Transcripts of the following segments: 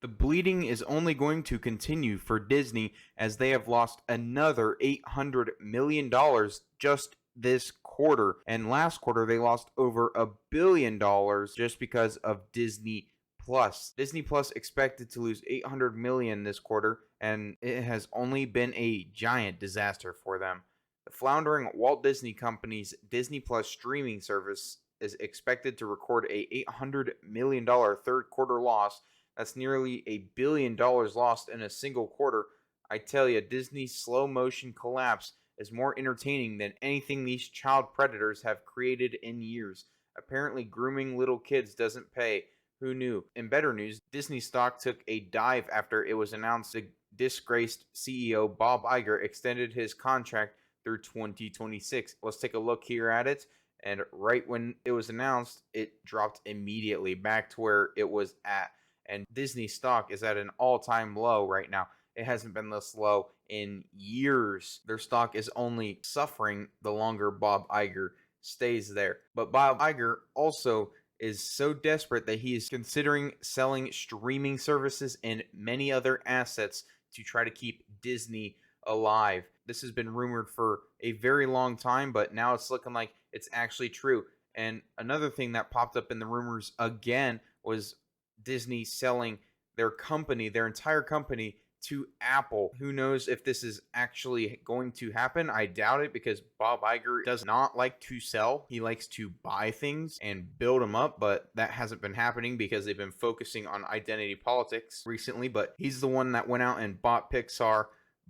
The bleeding is only going to continue for Disney as they have lost another $800 million just this quarter. And last quarter, they lost over $1 billion just because of Disney Plus. Disney Plus expected to lose $800 million this quarter, and it has only been a giant disaster for them. The floundering Walt Disney Company's Disney Plus streaming service is expected to record a $800 million third quarter loss. That's nearly $1 billion lost in a single quarter. I tell you, Disney's slow motion collapse is more entertaining than anything these child predators have created in years. Apparently, grooming little kids doesn't pay. Who knew? In better news, Disney stock took a dive after it was announced the disgraced CEO Bob Iger extended his contract through 2026. Let's take a look here at it. And right when it was announced, it dropped immediately back to where it was at. And Disney stock is at an all-time low right now. It hasn't been this low in years. Their stock is only suffering the longer Bob Iger stays there. But Bob Iger also is so desperate that he is considering selling streaming services and many other assets to try to keep Disney alive. This has been rumored for a very long time, but now it's looking like it's actually true. And another thing that popped up in the rumors again was Disney selling their company, their entire company, to Apple. Who knows if this is actually going to happen? I doubt it, because Bob Iger does not like to sell. He likes to buy things and build them up, but that hasn't been happening because they've been focusing on identity politics recently. But he's the one that went out and bought Pixar,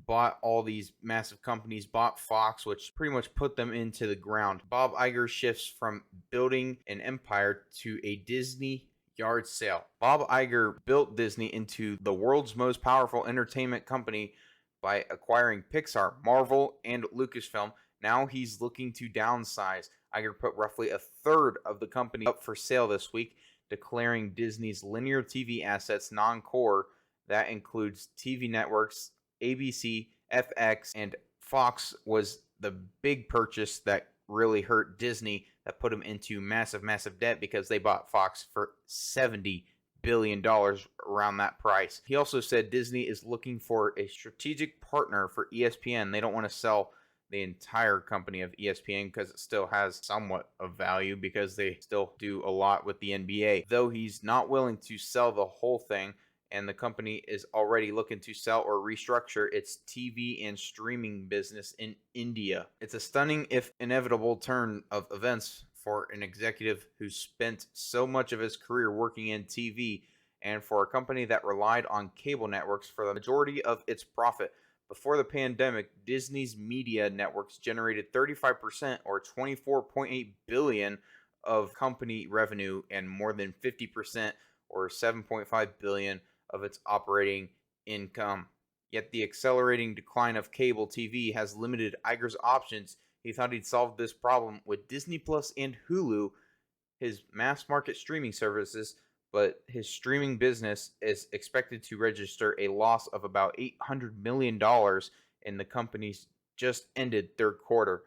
bought all these massive companies, bought Fox, which pretty much put them into the ground. Bob Iger shifts from building an empire to a Disney yard sale. Bob Iger built Disney into the world's most powerful entertainment company by acquiring Pixar, Marvel, and Lucasfilm. Now he's looking to downsize. Iger put roughly a third of the company up for sale this week, declaring Disney's linear TV assets non-core. That includes TV networks, ABC, FX, and Fox was the big purchase that really hurt Disney, that put them into massive debt because they bought Fox for $70 billion, around that price. He also said Disney is looking for a strategic partner for ESPN. They don't want to sell the entire company of ESPN because it still has somewhat of value because they still do a lot with the NBA. Though he's not willing to sell the whole thing, and the company is already looking to sell or restructure its TV and streaming business in India. It's a stunning, if inevitable, turn of events for an executive who spent so much of his career working in TV, and for a company that relied on cable networks for the majority of its profit. Before the pandemic, Disney's media networks generated 35% or $24.8 billion of company revenue and more than 50% or $7.5 billion of its operating income. Yet the accelerating decline of cable TV has limited Iger's options. He thought he'd solved this problem with Disney Plus and Hulu, his mass market streaming services, but his streaming business is expected to register a loss of about $800 million in the company's just ended third quarter.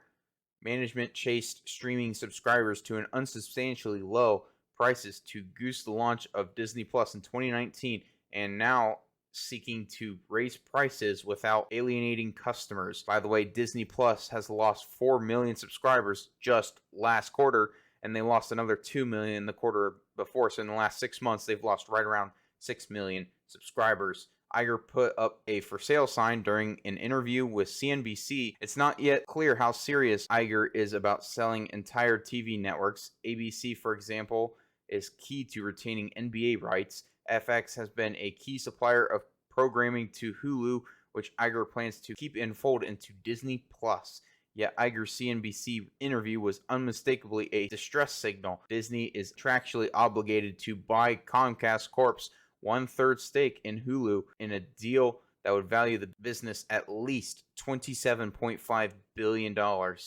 Management chased streaming subscribers to an unsubstantially low prices to goose the launch of Disney Plus in 2019, and now seeking to raise prices without alienating customers. By the way, Disney Plus has lost 4 million subscribers just last quarter, and they lost another 2 million the quarter before. So in the last 6 months, they've lost right around 6 million subscribers. Iger put up a for sale sign during an interview with CNBC. It's not yet clear how serious Iger is about selling entire TV networks. ABC, for example, is key to retaining NBA rights. FX has been a key supplier of programming to Hulu, which Iger plans to keep and fold into Disney Plus. Yet Iger's CNBC interview was unmistakably a distress signal. Disney is contractually obligated to buy Comcast Corp's one-third stake in Hulu in a deal that would value the business at least $27.5 billion.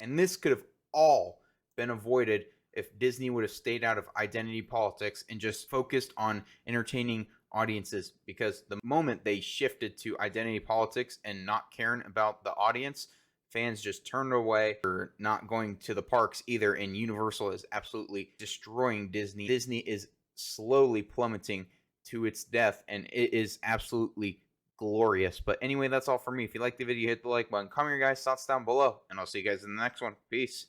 And this could have all been avoided if Disney would have stayed out of identity politics and just focused on entertaining audiences. Because the moment they shifted to identity politics and not caring about the audience, fans just turned away or not going to the parks either. And Universal is absolutely destroying Disney. Disney is slowly plummeting to its death, and it is absolutely glorious. But anyway, that's all for me. If you liked the video, hit the like button. Comment your guys' thoughts down below, and I'll see you guys in the next one. Peace.